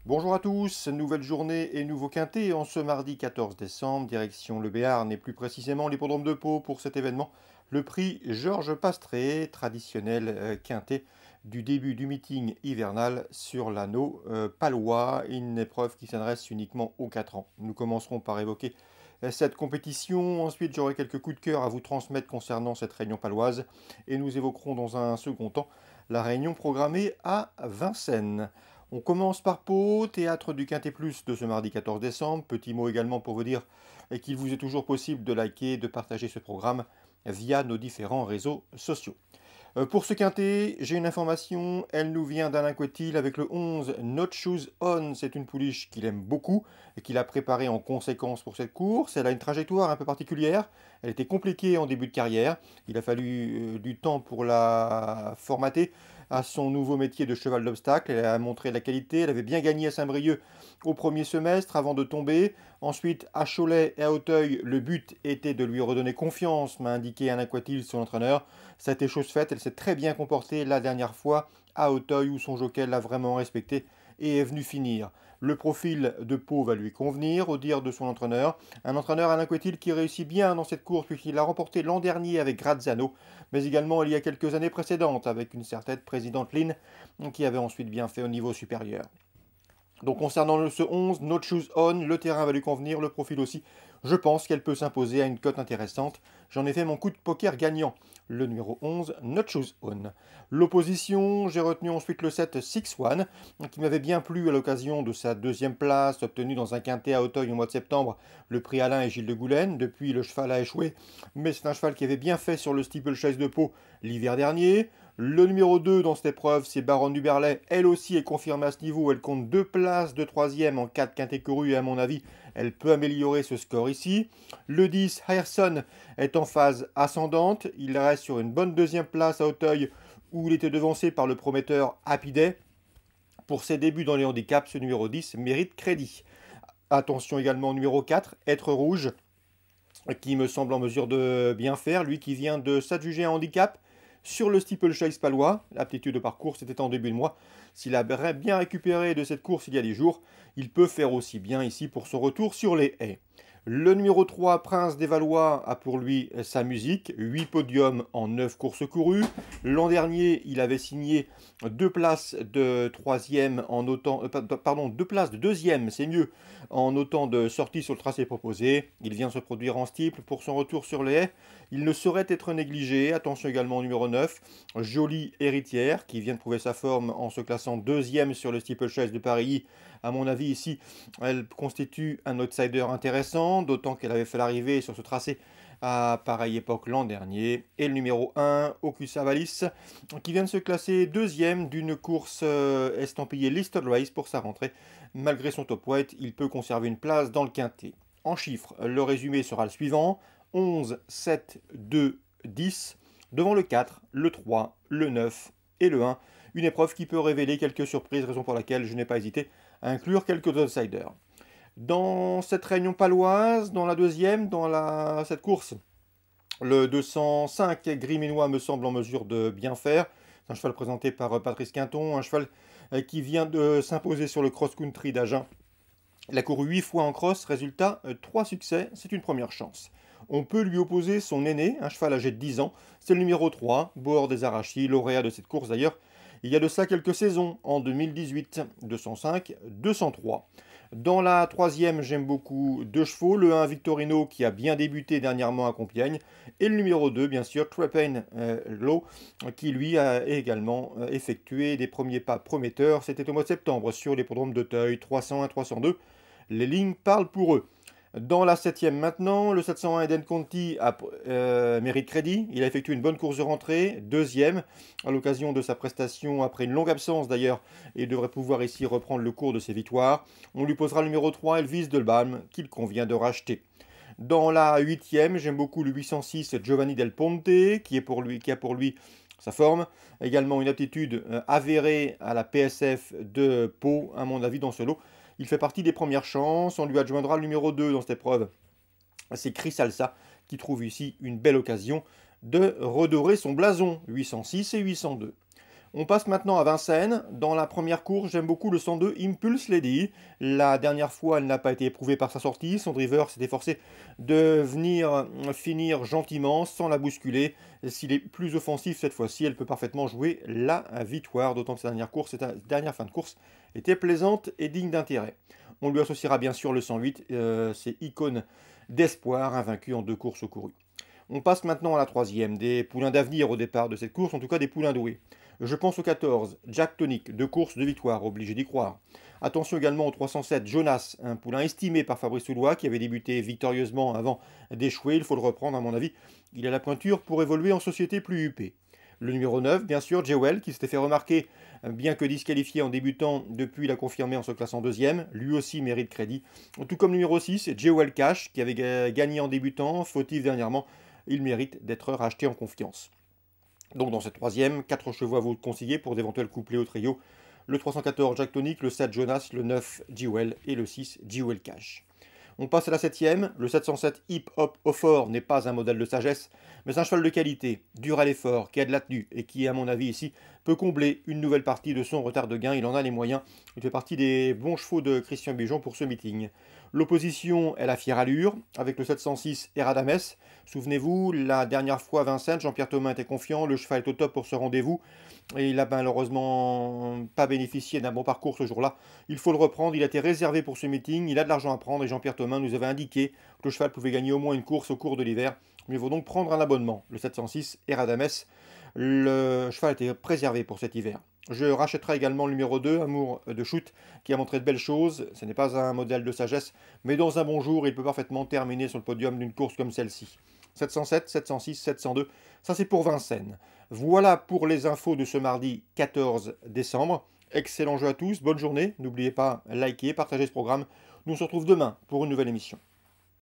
Bonjour à tous, nouvelle journée et nouveau quintet en ce mardi 14 décembre, direction le Béarn et plus précisément l'hippodrome de Pau pour cet événement. Le prix Georges Pastré, traditionnel quintet du début du meeting hivernal sur l'anneau palois, une épreuve qui s'adresse uniquement aux 4 ans. Nous commencerons par évoquer cette compétition, ensuite j'aurai quelques coups de cœur à vous transmettre concernant cette réunion paloise et nous évoquerons dans un second temps la réunion programmée à Vincennes. On commence par Pau, théâtre du Quintet Plus de ce mardi 14 décembre. Petit mot également pour vous dire qu'il vous est toujours possible de liker et de partager ce programme via nos différents réseaux sociaux. Pour ce quintet, j'ai une information, elle nous vient d'Alain Coetil avec le 11 Not Shoes On. C'est une pouliche qu'il aime beaucoup et qu'il a préparée en conséquence pour cette course. Elle a une trajectoire un peu particulière, elle était compliquée en début de carrière. Il a fallu du temps pour la formater à son nouveau métier de cheval d'obstacle. Elle a montré de la qualité, elle avait bien gagné à Saint-Brieuc au premier semestre avant de tomber. Ensuite, à Cholet et à Auteuil, le but était de lui redonner confiance, m'a indiqué Alain Coetil, son entraîneur. Ça a été chose faite, elle s'est très bien comportée la dernière fois à Auteuil où son jockey l'a vraiment respecté et est venu finir. Le profil de Pau va lui convenir, au dire de son entraîneur. Un entraîneur Alain Coetil qui réussit bien dans cette course puisqu'il a remporté l'an dernier avec Graziano, mais également il y a quelques années précédentes avec une certaine présidente Lynn qui avait ensuite bien fait au niveau supérieur. Donc concernant ce 11, Not Shoes On, le terrain va lui convenir, le profil aussi. Je pense qu'elle peut s'imposer à une cote intéressante. J'en ai fait mon coup de poker gagnant. Le numéro 11, Not Shoes On. L'opposition, j'ai retenu ensuite le 7 6-1, qui m'avait bien plu à l'occasion de sa deuxième place, obtenue dans un quintet à Auteuil au mois de septembre, le prix Alain et Gilles de Goulaine. Depuis, le cheval a échoué, mais c'est un cheval qui avait bien fait sur le steeplechase de Pau l'hiver dernier. Le numéro 2 dans cette épreuve, c'est Baronne du Berlay. Elle aussi est confirmée à ce niveau. Elle compte 2 places de 3e en 4 quintet couru et à mon avis, elle peut améliorer ce score ici. Le 10, Harrison, est en phase ascendante. Il reste sur une bonne deuxième place à Auteuil où il était devancé par le prometteur Happy Day. Pour ses débuts dans les handicaps, ce numéro 10 mérite crédit. Attention également au numéro 4, Être Rouge, qui me semble en mesure de bien faire. Lui qui vient de s'adjuger un handicap sur le steeplechase palois. L'aptitude de parcours, c'était en début de mois. S'il a bien récupéré de cette course il y a des jours, il peut faire aussi bien ici pour son retour sur les haies. Le numéro 3, Prince des Valois, a pour lui sa musique. 8 podiums en 9 courses courues. L'an dernier, il avait signé 2 places de 3e en autant... pardon, 2 places de 2e, c'est mieux, en autant de sorties sur le tracé proposé. Il vient se produire en steeple pour son retour sur les haies. Il ne saurait être négligé. Attention également au numéro 9, Jolie Héritière, qui vient de prouver sa forme en se classant 2e sur le steeplechase de Paris. À mon avis, ici, elle constitue un outsider intéressant, d'autant qu'elle avait fait l'arrivée sur ce tracé à pareille époque l'an dernier. Et le numéro 1, Ocusa Valis, qui vient de se classer 2e d'une course estampillée Listed Race pour sa rentrée. Malgré son top weight, il peut conserver une place dans le quintet. En chiffres, le résumé sera le suivant: 11, 7, 2, 10, devant le 4, le 3, le 9 et le 1. Une épreuve qui peut révéler quelques surprises, raison pour laquelle je n'ai pas hésité à inclure quelques outsiders. Dans cette réunion paloise, dans la deuxième, cette course, le 205 Griminois me semble en mesure de bien faire. C'est un cheval présenté par Patrice Quinton, un cheval qui vient de s'imposer sur le cross-country d'Agen. Il a couru 8 fois en cross, résultat 3 succès, c'est une première chance. On peut lui opposer son aîné, un cheval âgé de 10 ans, c'est le numéro 3, Bohor des Arachies, lauréat de cette course d'ailleurs. Il y a de ça quelques saisons, en 2018, 205, 203. Dans la troisième, j'aime beaucoup deux chevaux, le 1 Victorino qui a bien débuté dernièrement à Compiègne, et le numéro 2, bien sûr, Trepane Low, qui lui a également effectué des premiers pas prometteurs. C'était au mois de septembre sur l'hippodrome d'Auteuil, 301, 302. Les lignes parlent pour eux. Dans la septième maintenant, le 701 Eden Conti mérite crédit. Il a effectué une bonne course de rentrée, deuxième, à l'occasion de sa prestation après une longue absence d'ailleurs, et devrait pouvoir ici reprendre le cours de ses victoires. On lui posera le numéro 3, Elvis Delbalm, qu'il convient de racheter. Dans la huitième, j'aime beaucoup le 806 Giovanni Del Ponte, qui a pour lui sa forme. Également une aptitude avérée à la PSF de Pau, à mon avis, dans ce lot. Il fait partie des premières chances. On lui adjoindra le numéro 2 dans cette épreuve. C'est Chris Alsa qui trouve ici une belle occasion de redorer son blason. 806 et 802. On passe maintenant à Vincennes. Dans la première course, j'aime beaucoup le 102 Impulse Lady. La dernière fois, elle n'a pas été éprouvée par sa sortie. Son driver s'était forcé de venir finir gentiment, sans la bousculer. S'il est plus offensif cette fois-ci, elle peut parfaitement jouer la victoire. D'autant que sa dernière fin de course était plaisante et digne d'intérêt. On lui associera bien sûr le 108, c'est icône d'espoir, invaincu en 2 courses courues. On passe maintenant à la troisième, des poulains d'avenir au départ de cette course, en tout cas des poulains doués. Je pense au 14, Jack Tonic, 2 courses de victoire, obligé d'y croire. Attention également au 307, Jonas, un poulain estimé par Fabrice Soulois, qui avait débuté victorieusement avant d'échouer, il faut le reprendre à mon avis. Il a la pointure pour évoluer en société plus huppée. Le numéro 9, bien sûr, Jewel, qui s'était fait remarquer, bien que disqualifié en débutant, depuis il a confirmé en se classant deuxième, lui aussi mérite crédit. Tout comme le numéro 6, Jewel Cash, qui avait gagné en débutant, fautif dernièrement, il mérite d'être racheté en confiance. Donc dans cette troisième, 4 chevaux à vous conseiller pour d'éventuels couplets au trio. Le 314 Jack Tonic, le 7 Jonas, le 9 Jewel et le 6 Jewel Cash. On passe à la septième. Le 707 Hip Hop au fort n'est pas un modèle de sagesse, mais un cheval de qualité, dur à l'effort, qui a de la tenue et qui, à mon avis ici, peut combler une nouvelle partie de son retard de gain. Il en a les moyens. Il fait partie des bons chevaux de Christian Bijon pour ce meeting. L'opposition est la fière allure, avec le 706 Eradames. Souvenez-vous, la dernière fois à Vincennes, Jean-Pierre Thomas était confiant, le cheval est au top pour ce rendez-vous, et il n'a malheureusement pas bénéficié d'un bon parcours ce jour-là. Il faut le reprendre, il a été réservé pour ce meeting, il a de l'argent à prendre, et Jean-Pierre Thomas nous avait indiqué que le cheval pouvait gagner au moins une course au cours de l'hiver. Mieux vaut donc prendre un abonnement. Le 706 Eradames, le cheval a été préservé pour cet hiver. Je rachèterai également le numéro 2, Amour de Shoot, qui a montré de belles choses. Ce n'est pas un modèle de sagesse, mais dans un bon jour, il peut parfaitement terminer sur le podium d'une course comme celle-ci. 707, 706, 702, ça c'est pour Vincennes. Voilà pour les infos de ce mardi 14 décembre. Excellent jeu à tous, bonne journée. N'oubliez pas, liker, partager ce programme. Nous on se retrouve demain pour une nouvelle émission.